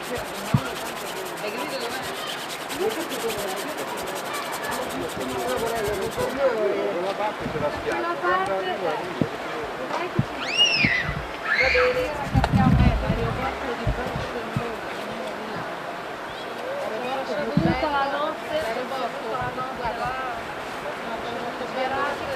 Hai capito dov'è? Quella parte c'è la spiaggia. Quella parte, dai che ci Va bene. l'aeroporto di Porto tutta la notte, L'aeroporto, guarda, serate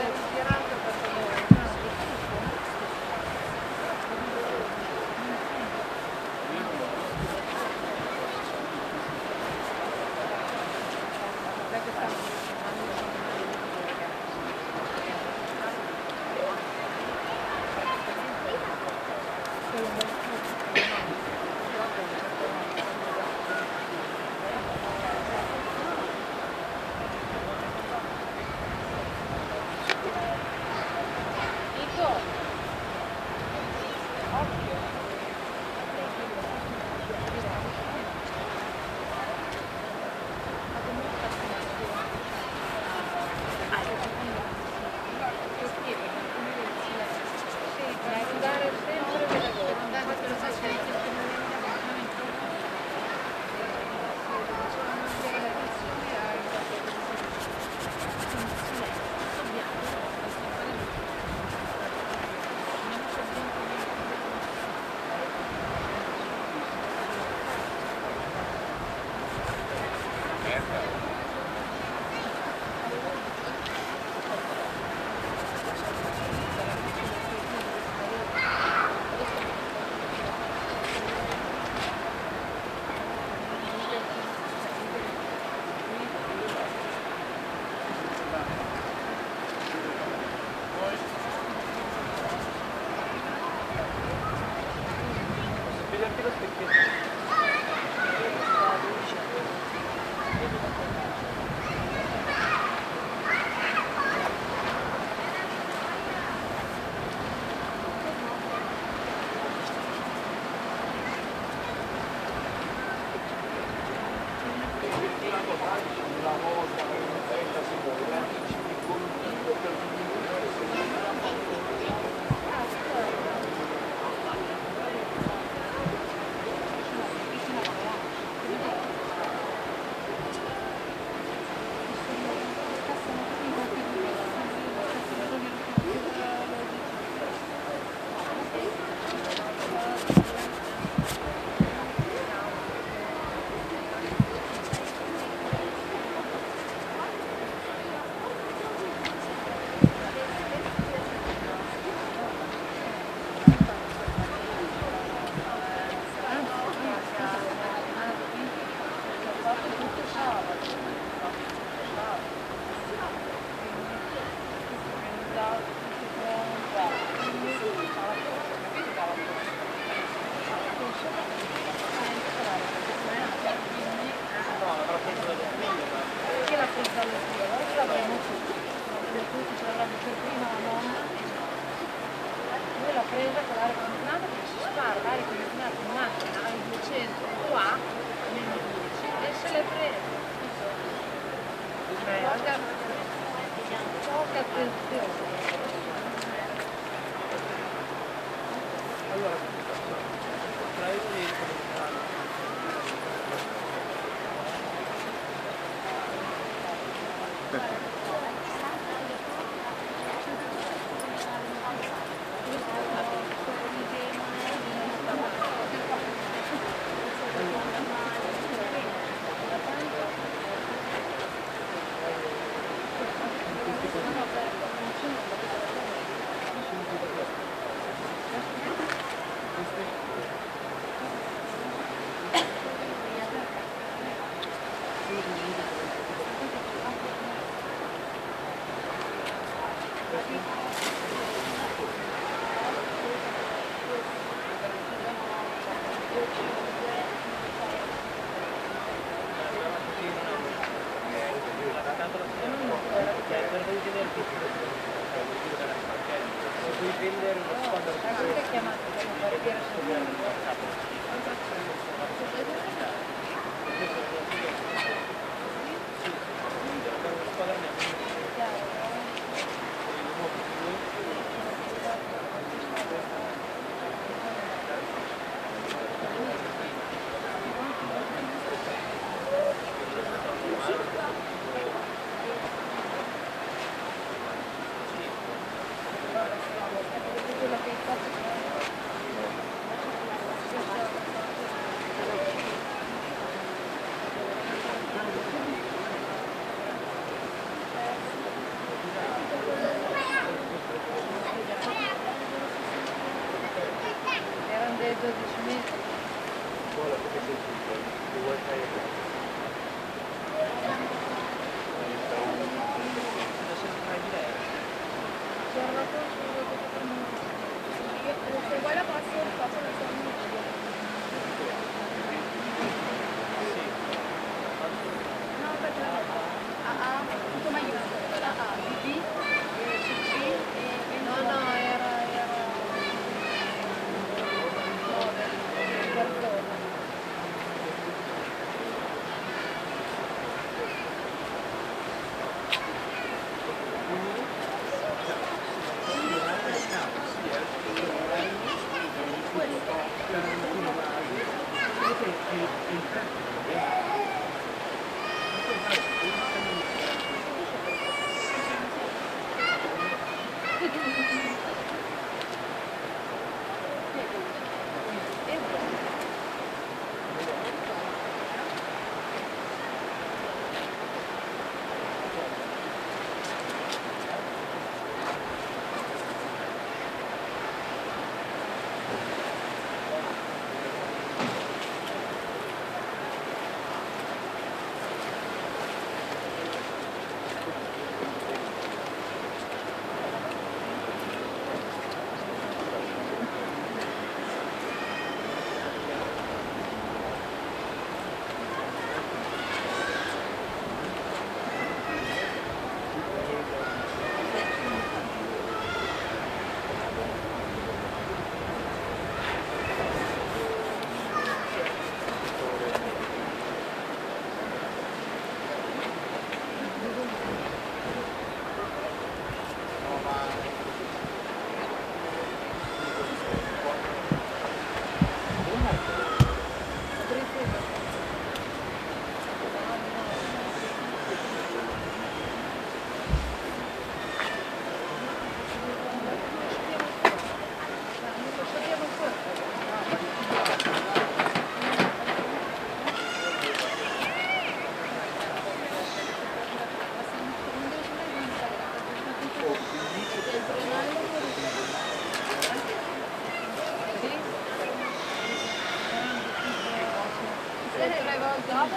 Io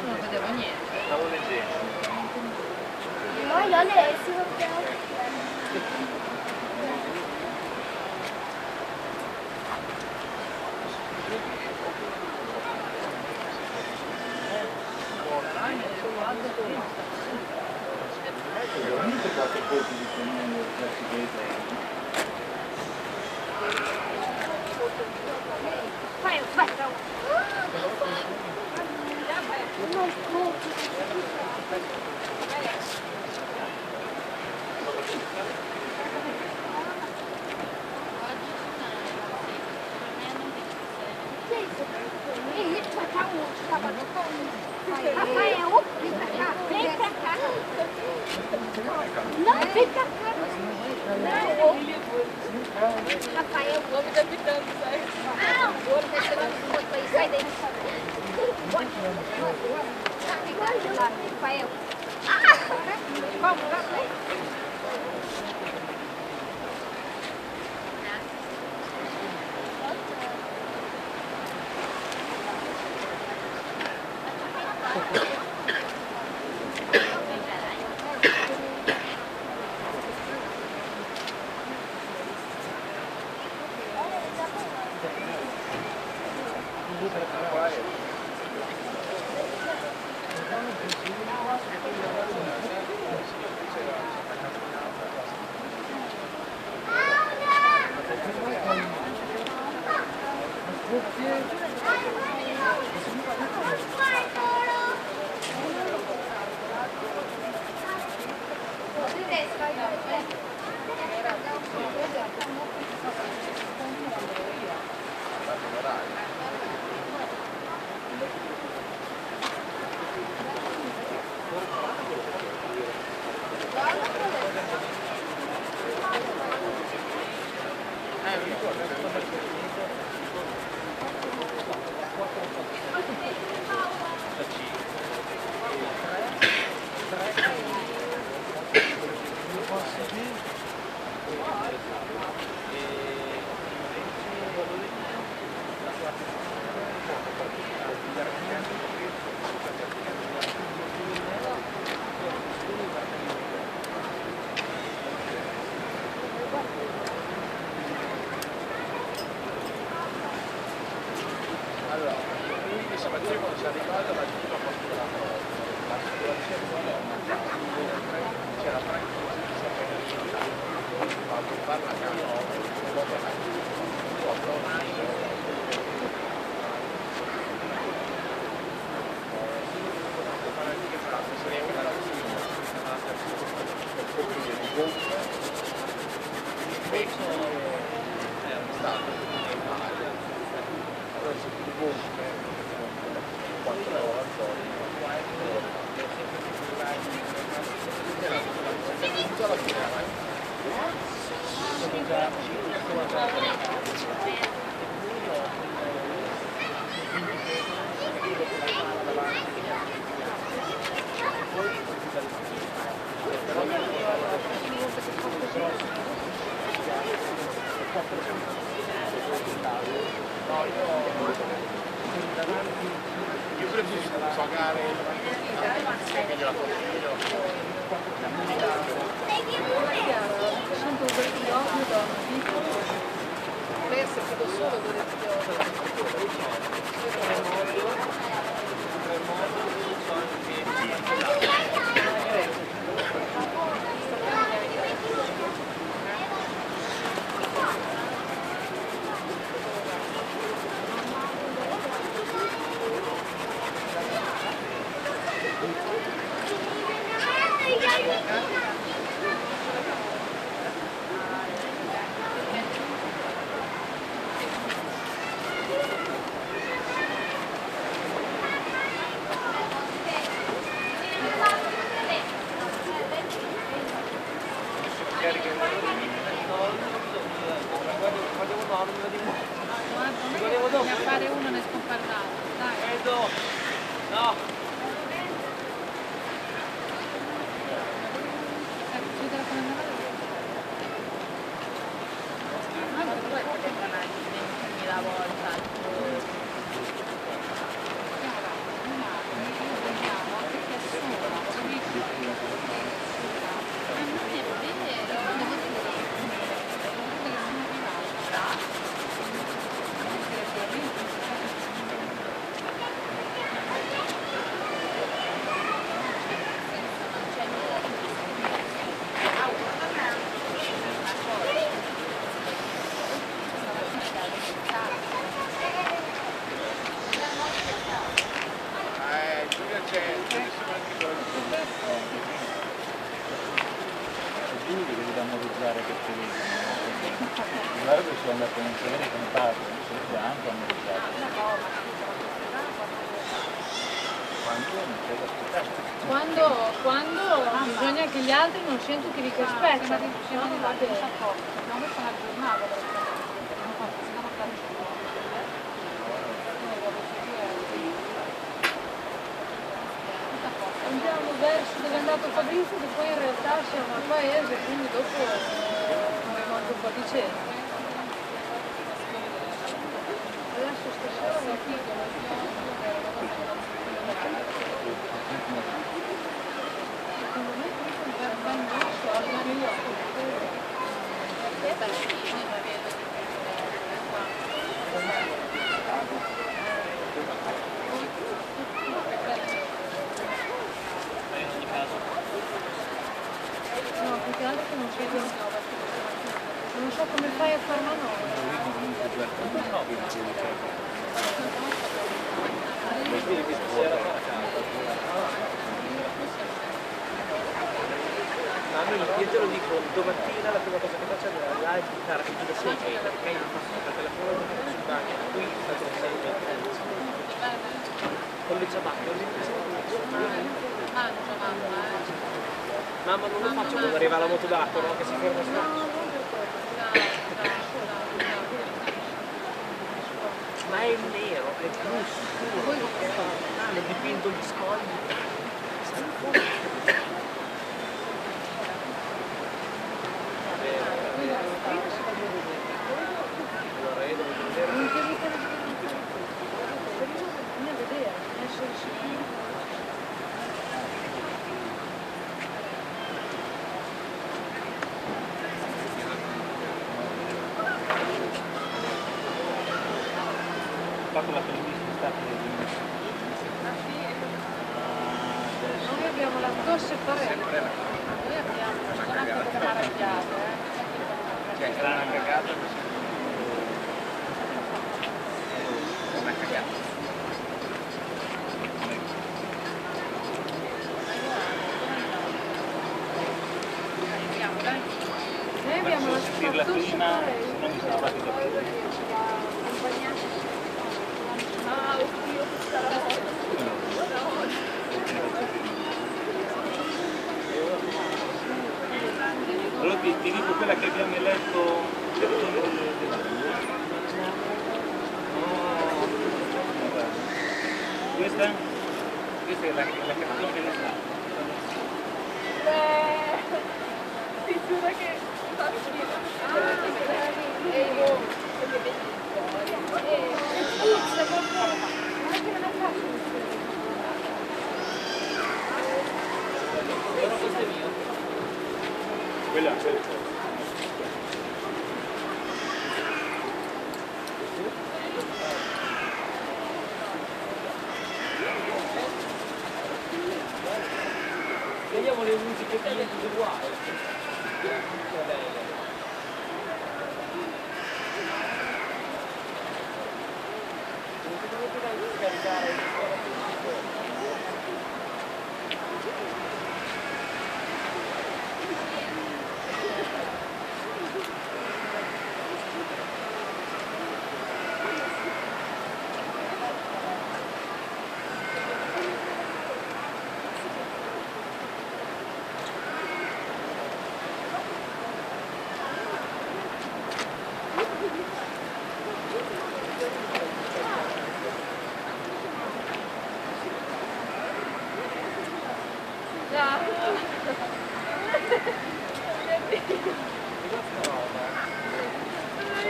non vedevo niente. Stavo leggendo. No, io ho letto. Veramente 4 colpi di pennino classiche. Vai, aspetta. Non colpi. Rafael, o homem da pitando, sai. Ah, o homem tá chegando com outro aí, sai daí. Rafael. Ah! Vamos, vamos. Allora, quindi stamattina quando si è arrivato la giunta ha fatto la situazione c'era tranquilla, ma non parla a casa, io preferisco pagare che gliela consiglio. Sono due chilometri, lei è stato solo 2 bisogna fare uno ne scompare l'altro, dai. No! ammortizzare per telefono. Guarda che sono andato a non sapere come parlo, non so se anche ammortizzato. Quando bisogna che gli altri non sentono che li aspettano. Siamo arrivati a posto, no, questa è una giornata per Andiamo verso dove è andato Fabrizio, che poi in realtà siamo al paese, quindi dopo avremo anche un po' di cena. Adesso stasera la secondo me qui per ben basso al New no, più che altro che non vedo. Non so come fai a fare una nota. Io te lo dico, domattina la prima cosa che faccio è andare a buttare tutto da 6 metri, perché io non posso fare telefono sul bagno, qui faccio 6 metri. Con le ciabatte, mamma non lo faccio quando arriva la moto d'acqua, no? Che si ferma su. Ma è nero, è blu scuro, hanno dipinto gli scogli. Fatto la televisione Noi abbiamo la tosse parente. Noi abbiamo una maracchiata, Cioè, sarà una cagata così. Una cagata. Noi abbiamo la sentirla tosse prima, parente. se non mi sono fatti capire. Ah, oddio, questa Allora ti dico quella che abbiamo eletto per questa? Questa è la canzone dell'estate. ti giuro che fa schifo. E io perché vedi Però questo è mio. Quella Vediamo le musiche di uguali.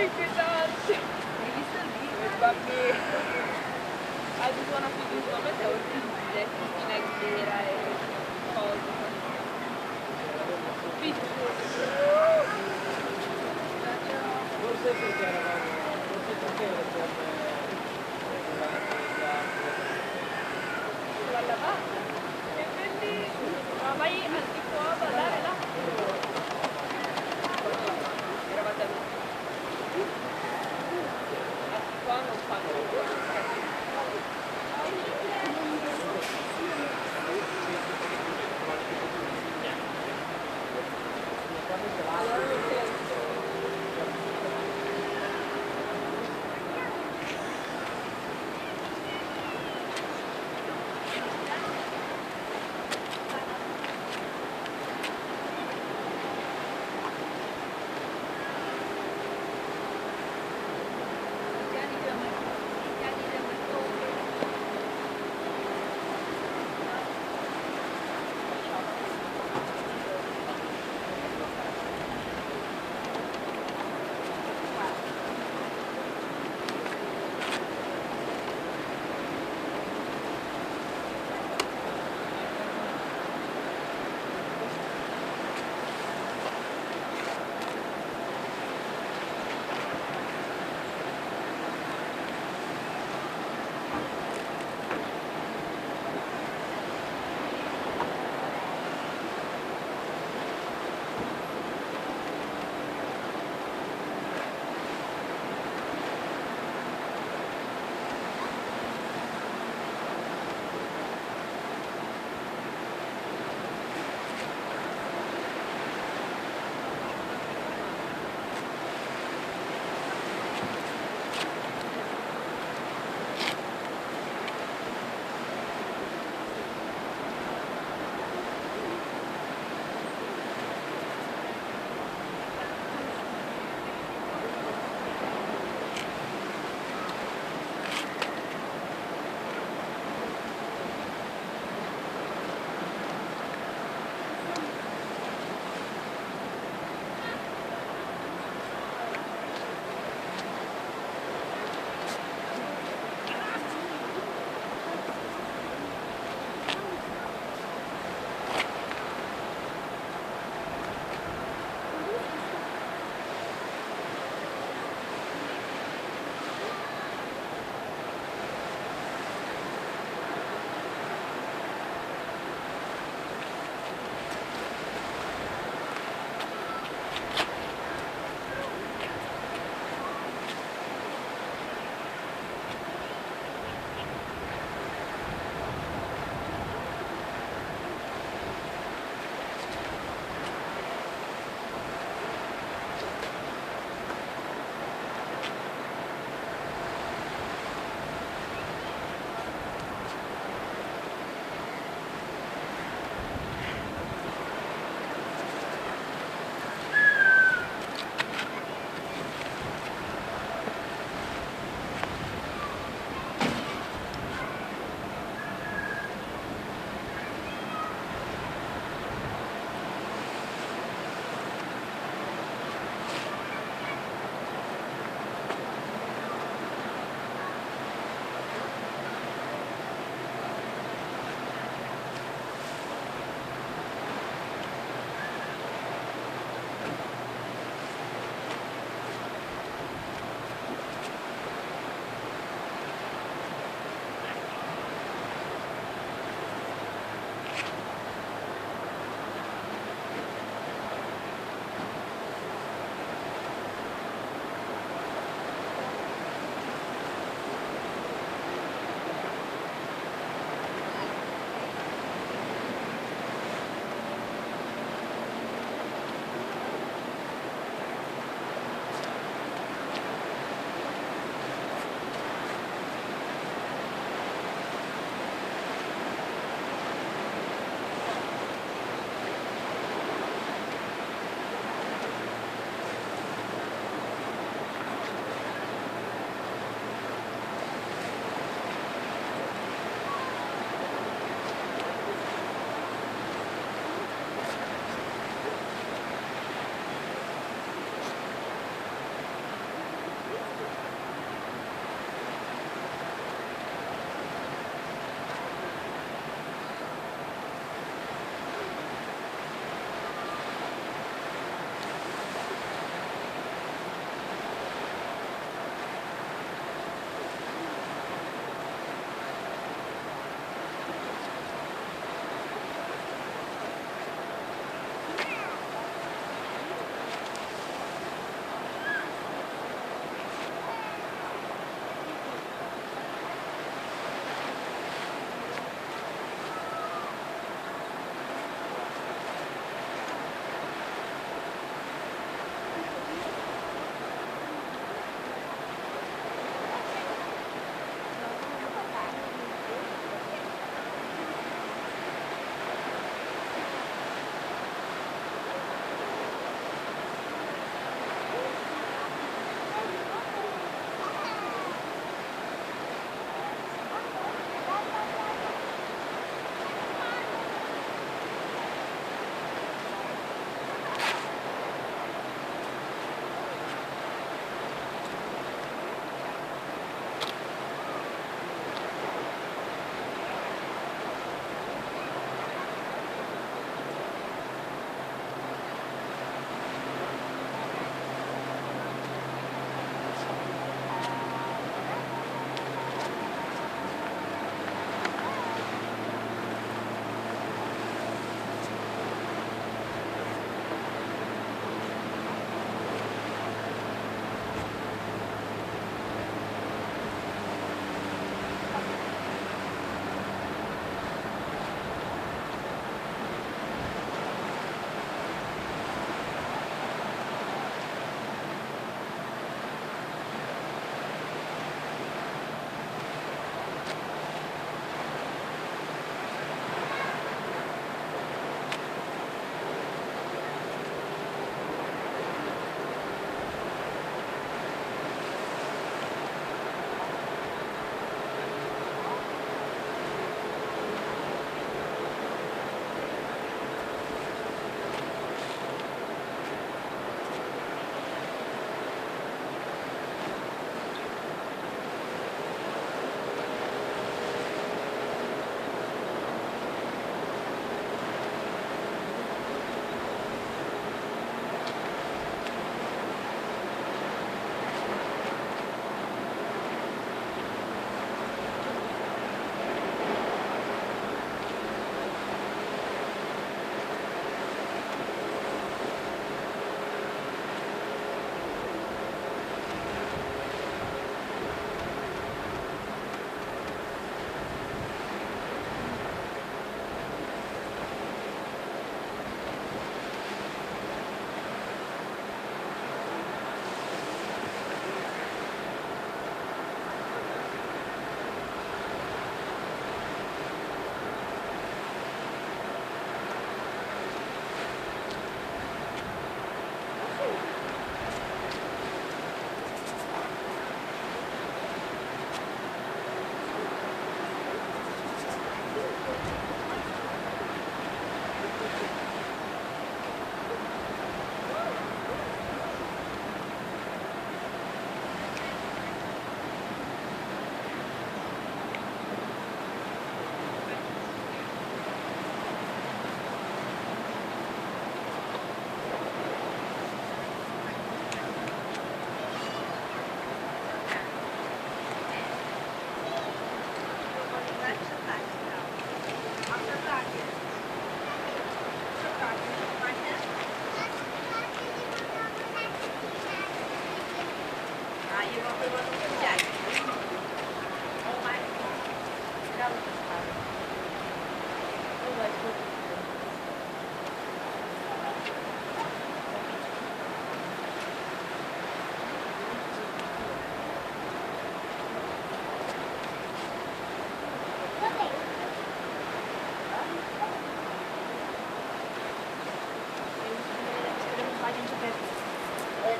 inquietante. Hai visto il video? Bambino. Ha di suona più giustamente è orribile, Cristina Aguilera e cose. Forse perché eravamo, La lavata. Che bellissimo. Ma vai al di qua a ballare là. Eravate a qua non fanno.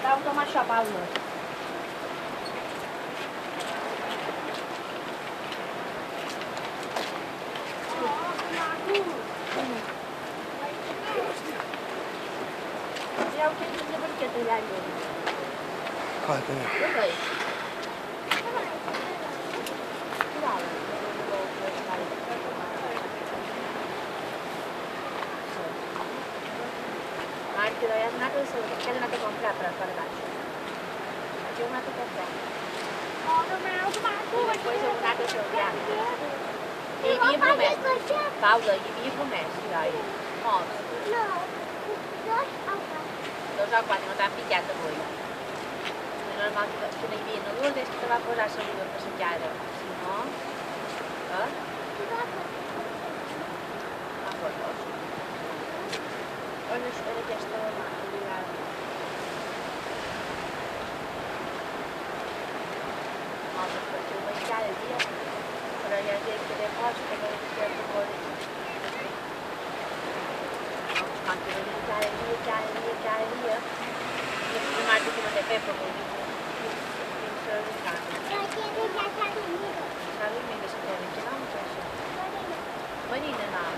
Dá un tomar așa, Paulă. Iau ce de burchetă de ani. Hai, pe mine. Băi. Martelo, è nato solo, c'è una che compra per fare l'altro. C'è una che compra. Poi sono nato solo bianco. E io prometto. Paolo, io prometto, dai. Morto. Lo so quando non ti ha picchiato voi. È normale che ne viene, lui adesso ti va a posare solo io per succhiare. Se no? Eh? Ma qualcosa. Olha aquesta material. Nossa, porque eu vou encarar ali, para eu ver que depois, como eu quero que eu vou quando eu encarar ali, e o marco que não tem pé, porque eu tenho que ficar. Sabe, me deixa ter aqui, não, Vanina, não.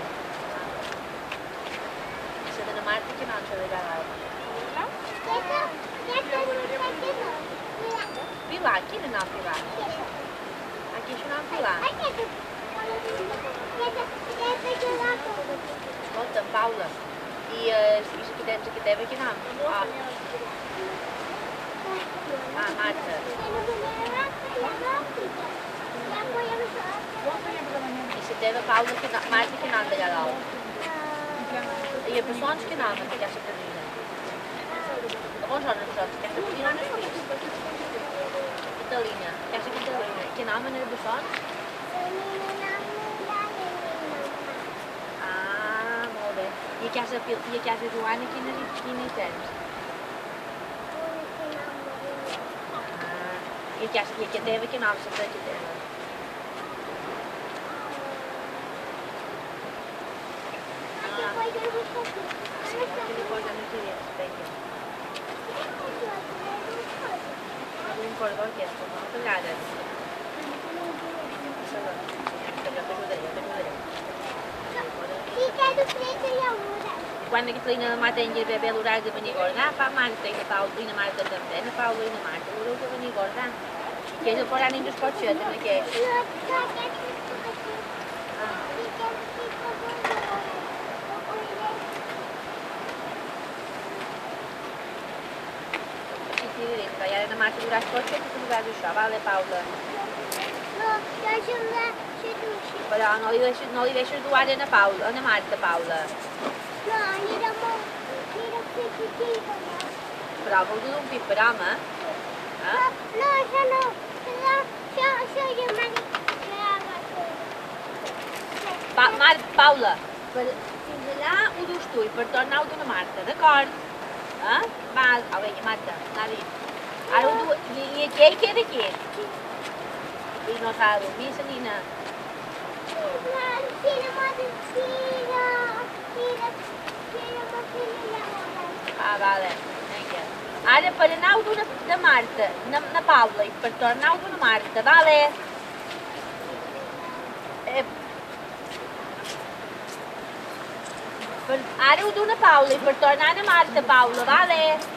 Să Marta che non ce l'hai dato. Pila, chi non ha pila? Anche se non ha pila. Ascolta Paola, che deve che non? Ah, Marta. E se deve Paola che Marta che non deve dato. E persoonlijk que não, mas que acha que não. Vamos lá nos jogos, que acha que não nos filhos. Italina, que acha que Italina, que não, mas não é persoonlijk. Ah, molt bé. I que acha Joana, quina hi tens? Ah, i que teva, que não, sempre que teva. Sì, alcune cose non ti riesco, vedi. Non mi ricordo che è stato, non pagare. Quando que treina na mata em bebê lugar de venir agora, para mais treina Paulo, treina mais da também, na Paulo e na Marta, o que venir agora. Que eu por ali dos coches, também que é. Iar în marți dura scoce și tu vezi așa, vale Paula. Nu, eu și la și tu și. Păi da, noi vezi și doar în Paula, în marți Paula. Nu, era pipită. Bravo, tu un pic părama. Nu, așa nu. Așa e mai. Paula, fins allà ho dus tu i per tornar-ho d'una Marta, d'acord? Val, a veure, Marta, anar bé. Ara ho du... I aquell queda aquí? I no s'ha de dormir, la nina. Ah, vale, vinga. Ara per anar-ho d'una Marta, na Paula, i per tornar-ho d'una Marta, vale? Ara ho d'una Paula i per tornar a Marta, Paula, vale?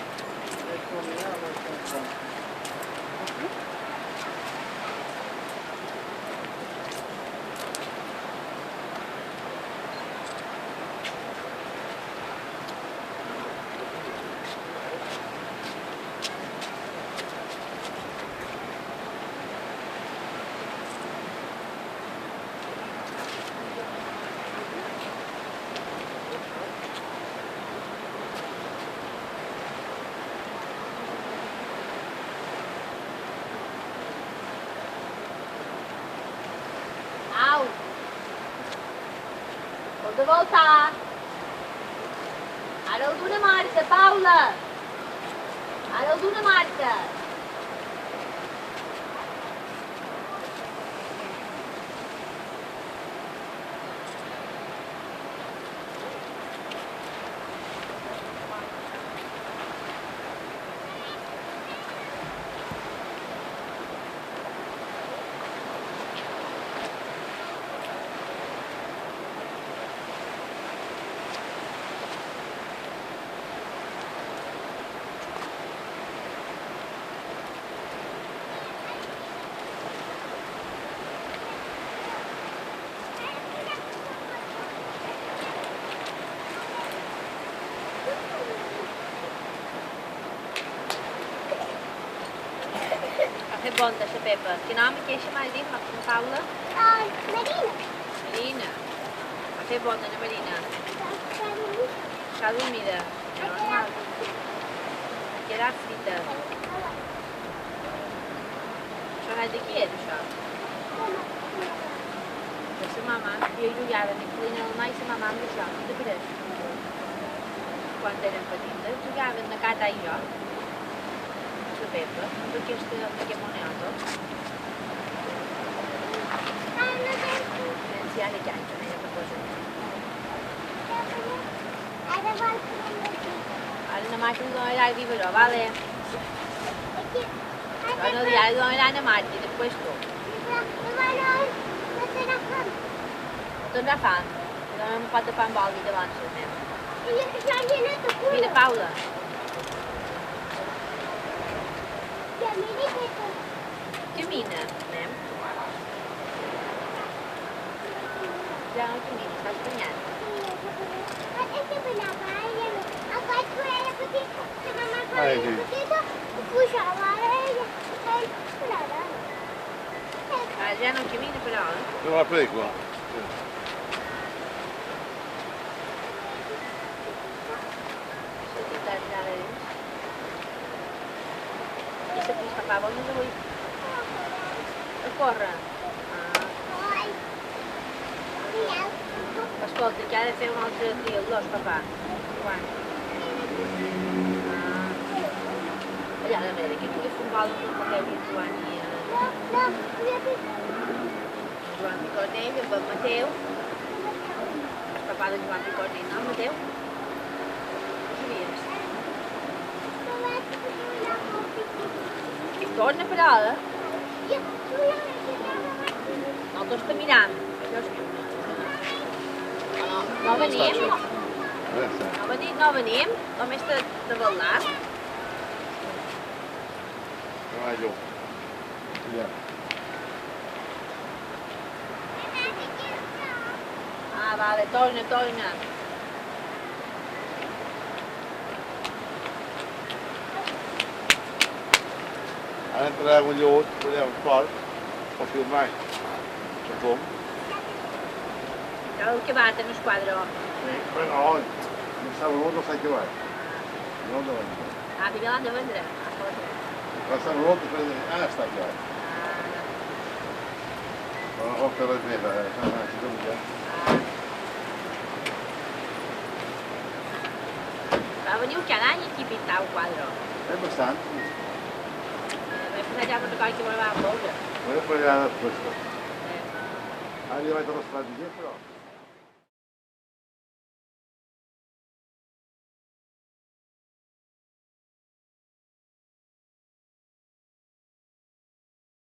De voltar. Ara ho d'una Marta, Paula. Ara ho d'una Marta. Che bonda, la Pepa. Che nome che è mai di Paula? Marina. Marina. Che bonda na Marina? Já dormida. Normal. Que era frita. Já é daqui, é do chá. Essa mamã, eu jogava na colina mais a mamã do chá, de Pires. Quando era petita, jogava na casa aí já. A Pepa, porque este é moneado. Se há de cá, também é para coisa. Olha, na máquina de olhar viva já, vale? Olha, no diário de olhar na máquina, depois estou. Estou na fã. Não me pode tapar um balde de lanche, né? Mira, Paula. Camina, né? Já não camina, está caminhando. Ah, já não camina para lá? Dove la prego? Deixa eu tentar tirar ali. Isso aqui está para a bola, mas eu vou ir. Corra. Ascolta, che ha de fer un altre dia, dos, papà. Quan? Allà darrere, que tu que fer un bal de Mateu i Joan i... Joan Picornell, el Mateu. El papà de Joan Picornell, no, Mateu? Ho sabies? I torna per ara? No, tots caminant. No venim? No venim? Només de ballar? Cavallo. Ja. Ah, vale, torna. Ara entrarà un lleut, allà un fort, per filmar. Se com. El que va no squadro. Sí, però on? No sabe l'on, no sai què va. No, no, no. Ah, perquè l'han de vendre. Va saber l'on, després de... Ah, està clar. Però no fer res més, si no ja. Va venir cada any aquí a pintar un quadre. És bastant. Vaig posar ja una cosa que me va veure. Voy a poner a després. Ara ja vaig a l'estat de gent, però...